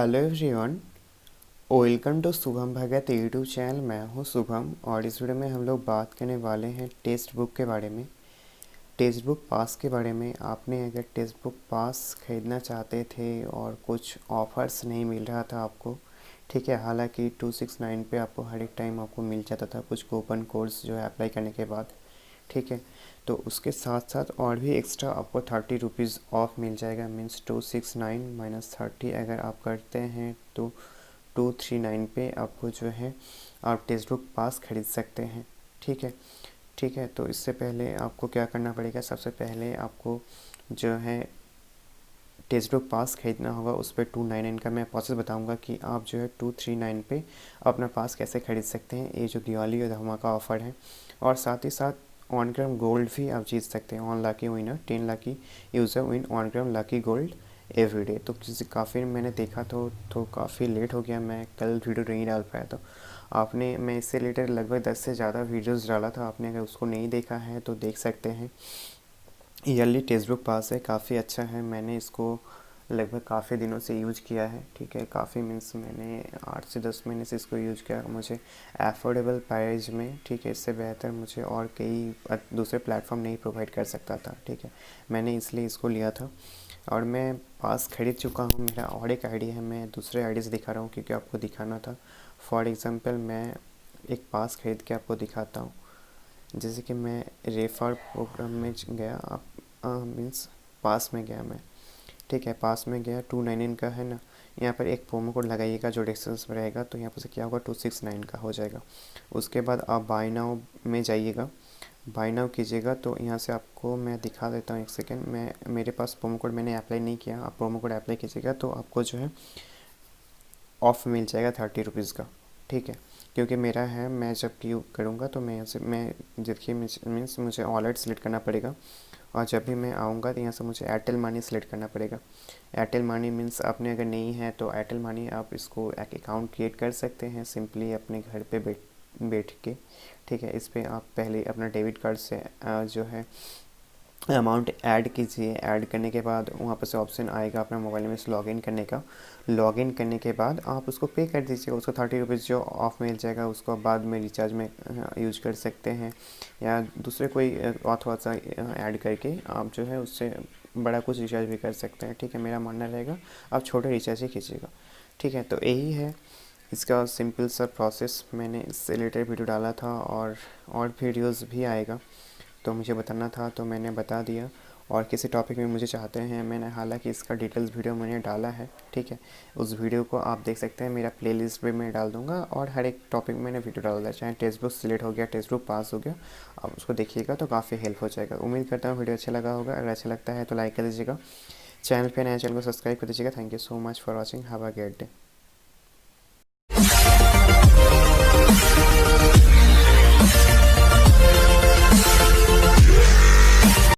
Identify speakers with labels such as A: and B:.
A: Hello everyone, welcome to Shubham Bhagat YouTube channel. मैं हूं शुभम और इस वीडियो में हम लोग बात करने वाले हैं टेस्ट बुक के बारे में, टेस्ट बुक पास के बारे में। आपने अगर टेस्ट बुक पास ख़रीदना चाहते थे और कुछ ऑफ़र्स नहीं मिल रहा था आपको, ठीक है, हालांकि 269 पे आपको हर एक टाइम आपको मिल जाता था कुछ कूपन कोड्स जो है अप्लाई करने के बाद, ठीक है। तो उसके साथ साथ और भी एक्स्ट्रा आपको 30 रुपीज़ ऑफ मिल जाएगा। मीन्स 269 माइनस 30 अगर आप करते हैं तो 239 पे आपको जो है आप टेक्स्ट बुक पास खरीद सकते हैं, ठीक है। ठीक है, तो इससे पहले आपको क्या करना पड़ेगा, सबसे पहले आपको जो है टेक्स्ट बुक पास खरीदना होगा। उस पर 299 का मैं प्रोसेस बताऊंगा कि आप जो है 239 पे अपना पास कैसे खरीद सकते हैं। ये जो दिवाली और धमाका ऑफ़र है, और साथ ही साथ 1 ग्राम गोल्ड भी आप जीत सकते हैं। 1 lucky winner 10 lucky user win 1 gram lucky gold everyday. तो किसी काफ़ी मैंने देखा तो काफ़ी लेट हो गया, मैं कल वीडियो नहीं डाल पाया। तो आपने मैं इससे रिलेटेड लगभग 10 से ज़्यादा वीडियोस डाला था, आपने अगर उसको नहीं देखा है तो देख सकते हैं। ईयरली टेक्स्ट बुक पास है, काफ़ी अच्छा है। मैंने इसको लगभग काफ़ी दिनों से यूज़ किया है, ठीक है। काफ़ी मीन्स मैंने 8 से 10 महीने से इसको यूज़ किया। मुझे अफोर्डेबल प्राइस में, ठीक है, इससे बेहतर मुझे और कई दूसरे प्लेटफॉर्म नहीं प्रोवाइड कर सकता था, ठीक है। मैंने इसलिए इसको लिया था और मैं पास खरीद चुका हूँ। मेरा और एक आईडी है, मैं दूसरे आईडी से दिखा रहा हूँ क्योंकि आपको दिखाना था। फॉर एग्ज़ाम्पल मैं एक पास खरीद के आपको दिखाता हूँ। जैसे कि मैं रेफर प्रोग्राम में गया, आप मीन्स पास में गया मैं, ठीक है। पास में गया, 299 का है ना, यहाँ पर एक प्रोमो कोड लगाइएगा जो डिस्टेंस में रहेगा, तो यहाँ पर से क्या होगा 269 का हो जाएगा। उसके बाद आप बाय नाउ में जाइएगा, बाय नाउ कीजिएगा। तो यहाँ से आपको मैं दिखा देता हूँ, एक सेकेंड। मेरे पास प्रोमो कोड मैंने अप्लाई नहीं किया, आप प्रोमो कोड अप्लाई कीजिएगा तो आपको जो है ऑफ़ मिल जाएगा 30 रुपीज़ का, ठीक है। क्योंकि मेरा है, मैं जब क्यू करूँगा तो मैं यहाँ से मैं देखिए मीन्स मुझे वॉलेट सेलेक्ट करना पड़ेगा, और जब भी मैं आऊँगा तो यहाँ से मुझे एयरटेल मनी सेलेक्ट करना पड़ेगा। एयरटेल मनी मीन्स आपने अगर नहीं है तो एयरटेल मनी आप इसको एक अकाउंट क्रिएट कर सकते हैं सिंपली अपने घर पे बैठ के, ठीक है। इस पर आप पहले अपना डेबिट कार्ड से जो है अमाउंट ऐड कीजिए। ऐड करने के बाद वहाँ पर से ऑप्शन आएगा अपना मोबाइल में से लॉगिन करने का। लॉगिन करने के बाद आप उसको पे कर दीजिएगा, उसको 30 रुपीज़ जो ऑफ मिल जाएगा। उसको बाद में रिचार्ज में यूज कर सकते हैं, या दूसरे कोई थोड़ा सा ऐड करके आप जो है उससे बड़ा कुछ रिचार्ज भी कर सकते हैं, ठीक है। मेरा मानना रहेगा आप छोटे रिचार्ज ही कीजिएगा, ठीक है। तो यही है इसका सिंपल सा प्रोसेस। मैंने इससे रिलेटेड वीडियो डाला था और वीडियोज़ भी आएगा, तो मुझे बताना था तो मैंने बता दिया। और किसी टॉपिक में मुझे चाहते हैं, मैंने हालांकि इसका डिटेल्स वीडियो मैंने डाला है, ठीक है। उस वीडियो को आप देख सकते हैं, मेरा प्लेलिस्ट में मैं डाल दूंगा। और हर एक टॉपिक में मैंने वीडियो डाल दिया, चाहे टेक्स्ट बुक सिलेक्ट हो गया, टेक्स्ट बुक पास हो गया, आप उसको देखिएगा तो काफ़ी हेल्प हो जाएगा। उम्मीद करता हूँ वीडियो अच्छा लगा होगा। अगर अच्छा लगता है तो लाइक कर दीजिएगा, चैनल पर नया चैनल को सब्सक्राइब कर दीजिएगा। Thank you so much for watching, have a great day.